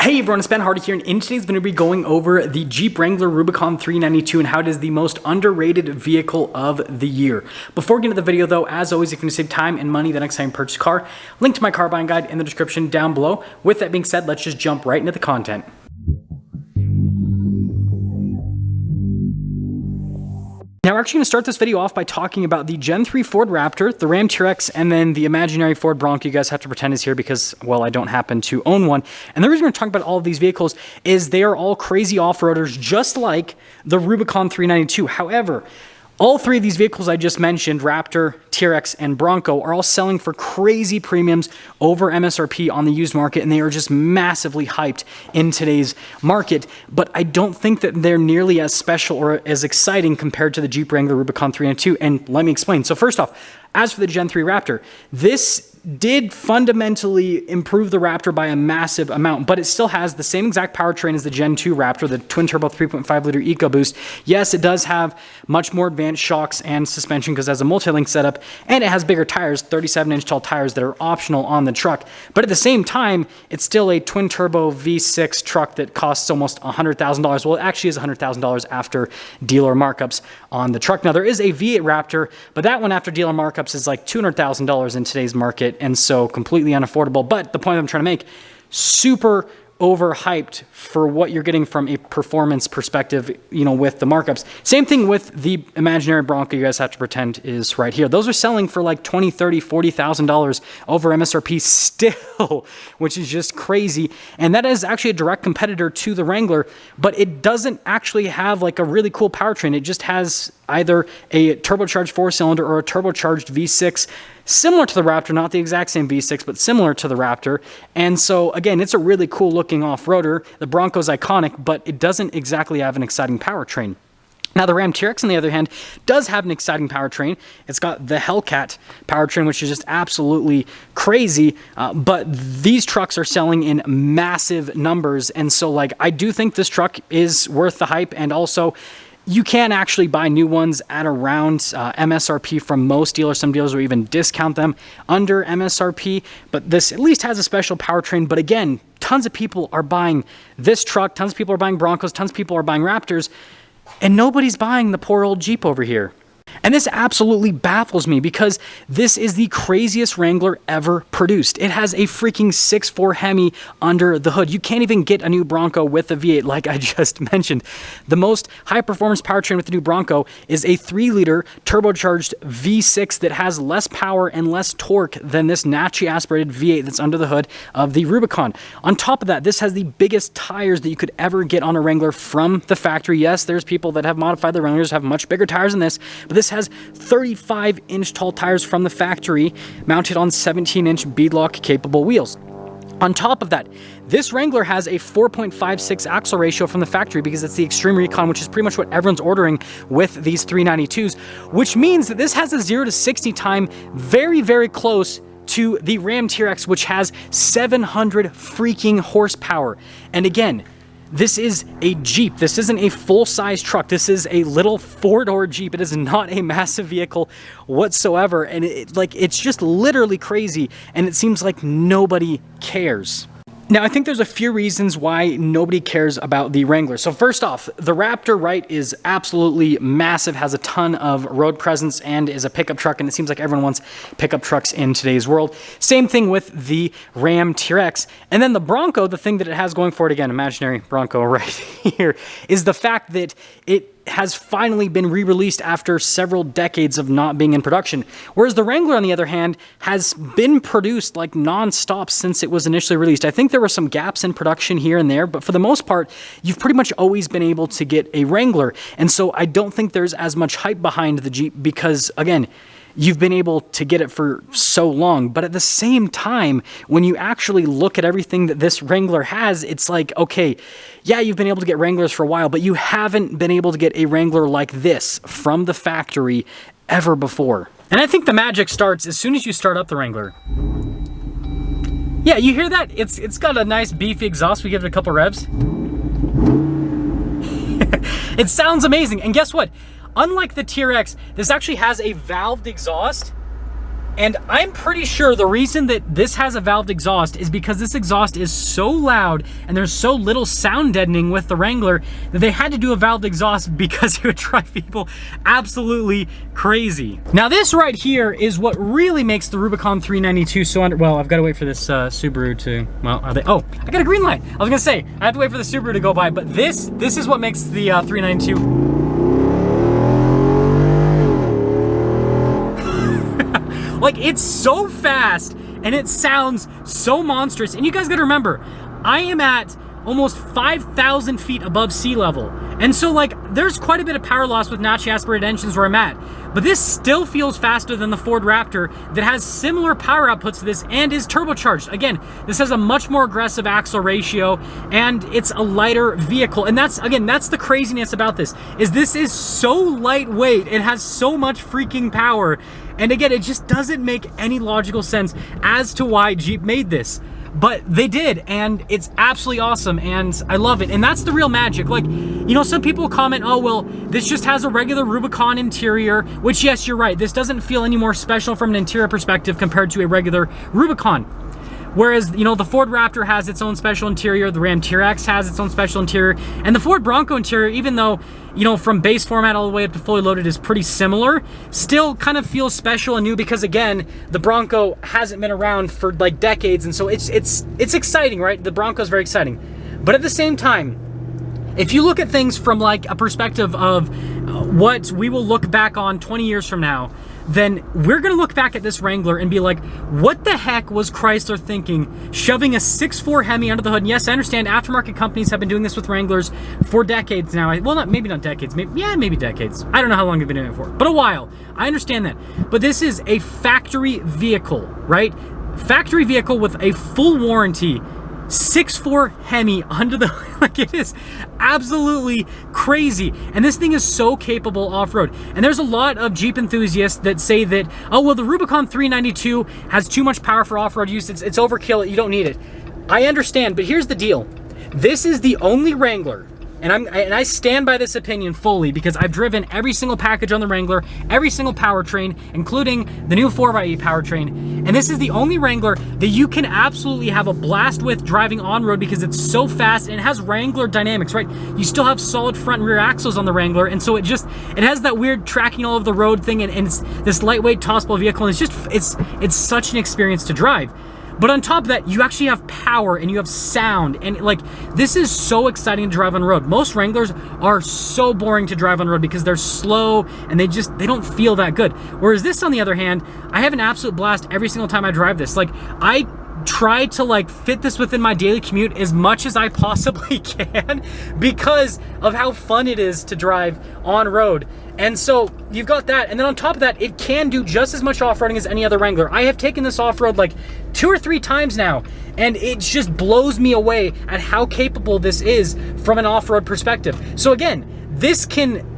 Hey everyone, it's Ben Hardy here, and in today's video we'll be going over the Jeep Wrangler Rubicon 392 and how it is the most underrated vehicle of the year. Before we get into the video though, as always, if you want to save time and money the next time you purchase a car, link to my car buying guide in the description down below. With that being said, let's just jump right into the content. Now we're actually going to start this video off by talking about the Gen 3 Ford Raptor, the Ram TRX, and then the imaginary Ford Bronco you guys have to pretend is here because, well, I don't happen to own one. And the reason we're talking about all of these vehicles is they are all crazy off-roaders just like the Rubicon 392. However, all three of these vehicles I just mentioned, Raptor, TRX, and Bronco, are all selling for crazy premiums over MSRP on the used market, and they are just massively hyped in today's market. But I don't think that they're nearly as special or as exciting compared to the Jeep Wrangler Rubicon 392, and let me explain. So first off, as for the Gen 3 Raptor, this did fundamentally improve the Raptor by a massive amount, but it still has the same exact powertrain as the Gen 2 Raptor, the twin-turbo 3.5-liter EcoBoost. Yes, it does have much more advanced shocks and suspension because it has a multi-link setup, and it has bigger tires, 37-inch tall tires that are optional on the truck. But at the same time, it's still a twin-turbo V6 truck that costs almost $100,000. Well, it actually is $100,000 after dealer markups on the truck. Now, there is a V8 Raptor, but that one after dealer markups is like $200,000 in today's market, and so completely unaffordable. But the point I'm trying to make, super overhyped for what you're getting from a performance perspective, you know, with the markups. Same thing with the imaginary Bronco you guys have to pretend is right here. Those are selling for like $20,000, $30,000, $40,000 over MSRP still, which is just crazy. And that is actually a direct competitor to the Wrangler, but it doesn't actually have like a really cool powertrain. It just has either a turbocharged 4-cylinder or a turbocharged V6, similar to the Raptor, not the exact same V6, but similar to the Raptor. And so, again, it's a really cool looking off-roader. The Bronco's iconic, but it doesn't exactly have an exciting powertrain. Now, the Ram TRX, on the other hand, does have an exciting powertrain. It's got the Hellcat powertrain, which is just absolutely crazy, but these trucks are selling in massive numbers. And so, like, I do think this truck is worth the hype, and also you can actually buy new ones at around MSRP from most dealers. Some dealers will even discount them under MSRP, but this at least has a special powertrain. But again, tons of people are buying this truck, tons of people are buying Broncos, tons of people are buying Raptors, and nobody's buying the poor old Jeep over here. And this absolutely baffles me because this is the craziest Wrangler ever produced. It has a freaking 6.4 Hemi under the hood. You can't even get a new Bronco with a V8 like I just mentioned. The most high-performance powertrain with the new Bronco is a 3-liter turbocharged V6 that has less power and less torque than this naturally aspirated V8 that's under the hood of the Rubicon. On top of that, this has the biggest tires that you could ever get on a Wrangler from the factory. Yes, there's people that have modified the Wranglers, have much bigger tires than this, but this has 35-inch tall tires from the factory mounted on 17-inch beadlock capable wheels. On top of that, this Wrangler has a 4.56 axle ratio from the factory because it's the Extreme Recon, which is pretty much what everyone's ordering with these 392s, which means that this has a 0 to 60 time very, very close to the Ram TRX, which has 700 freaking horsepower. And again, this is a Jeep. This isn't a full-size truck. This is a little 4-door Jeep. It is not a massive vehicle whatsoever. And it's just literally crazy. And it seems like nobody cares. Now, I think there's a few reasons why nobody cares about the Wrangler. So first off, the Raptor, right, is absolutely massive, has a ton of road presence, and is a pickup truck, and it seems like everyone wants pickup trucks in today's world. Same thing with the Ram TRX. And then the Bronco, the thing that it has going for it, again, imaginary Bronco right here, is the fact that it has finally been re-released after several decades of not being in production. Whereas the Wrangler, on the other hand, has been produced like non-stop since it was initially released. I think there were some gaps in production here and there, but for the most part, you've pretty much always been able to get a Wrangler. And so I don't think there's as much hype behind the Jeep because, again, you've been able to get it for so long. But at the same time, when you actually look at everything that this Wrangler has, it's like, okay, yeah, you've been able to get Wranglers for a while, but you haven't been able to get a Wrangler like this from the factory ever before. And I think the magic starts as soon as you start up the Wrangler. Yeah, you hear that? It's got a nice beefy exhaust. We give it a couple revs. It sounds amazing. And guess what? Unlike the TRX, this actually has a valved exhaust And I'm pretty sure the reason that this has a valved exhaust is because this exhaust is so loud and there's so little sound deadening with the Wrangler that they had to do a valved exhaust because it would drive people absolutely crazy. Now this right here is what really makes the Rubicon 392 so well, I've got to wait for this Subaru to, well, are they, oh, I got a green light. I was gonna say, I have to wait for the Subaru to go by, but this is what makes the 392 like, it's so fast and it sounds so monstrous. And you guys gotta remember, I am at almost 5,000 feet above sea level. And so like, there's quite a bit of power loss with naturally aspirated engines where I'm at. But this still feels faster than the Ford Raptor that has similar power outputs to this and is turbocharged. Again, this has a much more aggressive axle ratio and it's a lighter vehicle. And that's, again, that's the craziness about this, is this is so lightweight. It has so much freaking power. And again, it just doesn't make any logical sense as to why Jeep made this. But they did, and it's absolutely awesome, and I love it. And that's the real magic. Like, you know, some people comment, oh, well, this just has a regular Rubicon interior, which, yes, you're right. This doesn't feel any more special from an interior perspective compared to a regular Rubicon. Whereas, you know, the Ford Raptor has its own special interior, the Ram TRX has its own special interior, and the Ford Bronco interior, even though, you know, from base format all the way up to fully loaded is pretty similar, still kind of feels special and new because, again, the Bronco hasn't been around for like decades, and so it's exciting, right? The Bronco is very exciting. But at the same time, if you look at things from like a perspective of what we will look back on 20 years from now, then we're gonna look back at this Wrangler and be like, what the heck was Chrysler thinking shoving a 6.4 Hemi under the hood? And yes, I understand aftermarket companies have been doing this with Wranglers for decades now. Well, maybe not decades, maybe decades. I don't know how long they've been doing it for, but a while. I understand that. But this is a factory vehicle, right? Factory vehicle with a full warranty, 6.4 Hemi under the hood. Like, it is absolutely crazy. And this thing is so capable off-road. And there's a lot of Jeep enthusiasts that say that, oh, well, the Rubicon 392 has too much power for off-road use. It's overkill. You don't need it. I understand, but here's the deal. This is the only Wrangler, and I stand by this opinion fully because I've driven every single package on the Wrangler, every single powertrain, including the new 4x8 powertrain, and this is the only Wrangler that you can absolutely have a blast with driving on-road because it's so fast and it has Wrangler dynamics, right? You still have solid front and rear axles on the Wrangler, and so it has that weird tracking all of the road thing, and it's this lightweight tossable vehicle, and it's such an experience to drive. But on top of that, you actually have power and you have sound, and like, this is so exciting to drive on the road. Most Wranglers are so boring to drive on the road because they're slow and they don't feel that good. Whereas this, on the other hand, I have an absolute blast every single time I drive this. Like, I try to like fit this within my daily commute as much as I possibly can because of how fun it is to drive on road. And so you've got that, and then on top of that, it can do just as much off-roading as any other Wrangler. I have taken this off-road like 2 or 3 times now, and it just blows me away at how capable this is from an off-road perspective. So again, this can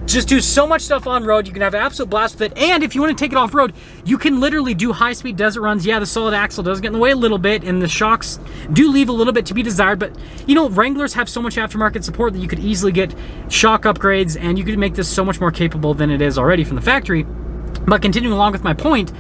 just do so much stuff on road. You can have an absolute blast with it, and if you want to take it off road, you can literally do high-speed desert runs. Yeah, the solid axle does get in the way a little bit, and the shocks do leave a little bit to be desired, but you know, Wranglers have so much aftermarket support that you could easily get shock upgrades, and you could make this so much more capable than it is already from the factory. But continuing along with my point,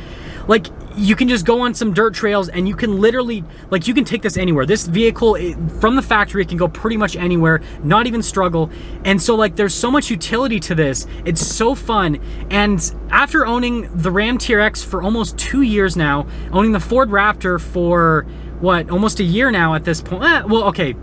like, you can just go on some dirt trails and you can literally, like, you can take this anywhere. This vehicle from the factory, it can go pretty much anywhere, not even struggle. And so like, there's so much utility to this. It's so fun. And after owning the Ram TRX for almost 2 years now, owning the Ford Raptor for what, almost a year now at this point, well, okay,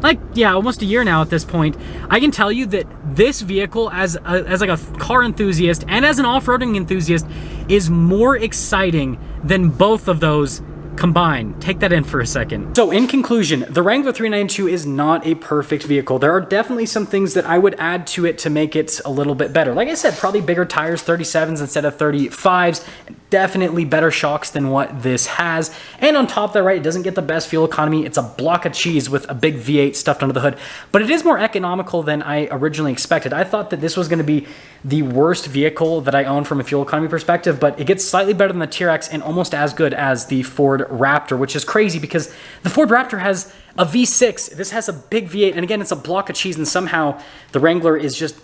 like, yeah, almost a year now at this point, I can tell you that this vehicle, as like a car enthusiast and as an off-roading enthusiast, is more exciting than both of those combined. Take that in for a second. So in conclusion, the Wrangler 392 is not a perfect vehicle. There are definitely some things that I would add to it to make it a little bit better. Like I said, probably bigger tires, 37s instead of 35s, definitely better shocks than what this has. And on top of that, right, it doesn't get the best fuel economy. It's a block of cheese with a big V8 stuffed under the hood, but it is more economical than I originally expected. I thought that this was going to be the worst vehicle that I own from a fuel economy perspective, but it gets slightly better than the TRX and almost as good as the Ford Raptor, which is crazy because the Ford Raptor has a V6. This has a big V8, and again, it's a block of cheese, and somehow the Wrangler is just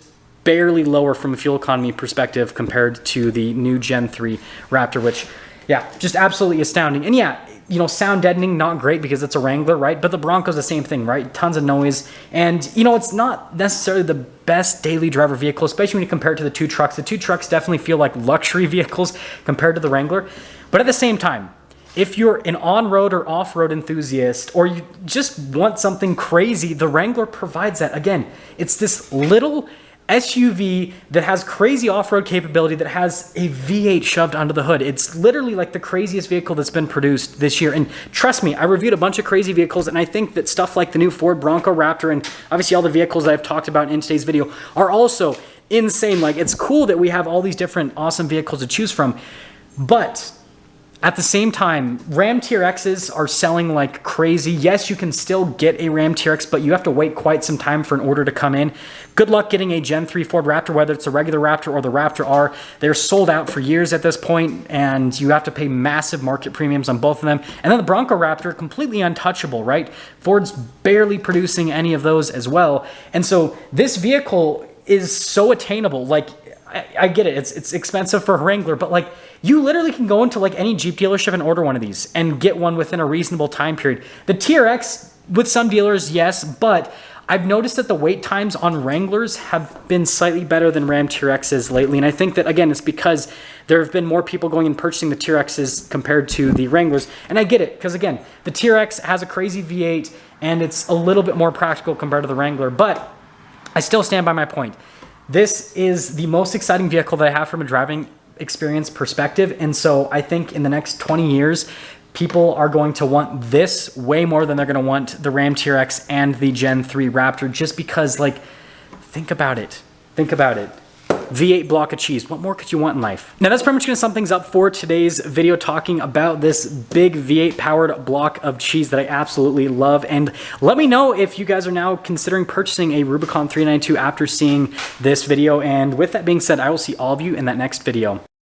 barely lower from a fuel economy perspective compared to the new Gen 3 Raptor, which, yeah, just absolutely astounding. And yeah, you know, sound deadening, not great because it's a Wrangler, right? But the Bronco's the same thing, right? Tons of noise. And, you know, it's not necessarily the best daily driver vehicle, especially when you compare it to the two trucks. The two trucks definitely feel like luxury vehicles compared to the Wrangler. But at the same time, if you're an on-road or off-road enthusiast, or you just want something crazy, the Wrangler provides that. Again, it's this little SUV that has crazy off-road capability, that has a V8 shoved under the hood. It's literally like the craziest vehicle that's been produced this year. And trust me, I reviewed a bunch of crazy vehicles, and I think that stuff like the new Ford Bronco Raptor and obviously all the vehicles that I've talked about in today's video are also insane. Like, it's cool that we have all these different awesome vehicles to choose from, but at the same time, Ram TRXs are selling like crazy. Yes, you can still get a Ram TRX, but you have to wait quite some time for an order to come in. Good luck getting a Gen 3 Ford Raptor, whether it's a regular Raptor or the Raptor R. They're sold out for years at this point, and you have to pay massive market premiums on both of them. And then the Bronco Raptor, completely untouchable, right? Ford's barely producing any of those as well. And so this vehicle is so attainable. Like, I get it, it's expensive for a Wrangler, but like, you literally can go into like any Jeep dealership and order one of these and get one within a reasonable time period. The TRX, with some dealers, yes, but I've noticed that the wait times on Wranglers have been slightly better than Ram TRXs lately. And I think that, again, it's because there have been more people going and purchasing the TRXs compared to the Wranglers. And I get it, because again, the TRX has a crazy V8 and it's a little bit more practical compared to the Wrangler, but I still stand by my point. This is the most exciting vehicle that I have from a driving experience perspective. And so I think in the next 20 years, people are going to want this way more than they're going to want the Ram TRX and the Gen 3 Raptor, just because, like, think about it. Think about it. V8 block of cheese. What more could you want in life? Now, that's pretty much going to sum things up for today's video, talking about this big V8 powered block of cheese that I absolutely love. And let me know if you guys are now considering purchasing a Rubicon 392 after seeing this video. And with that being said, I will see all of you in that next video.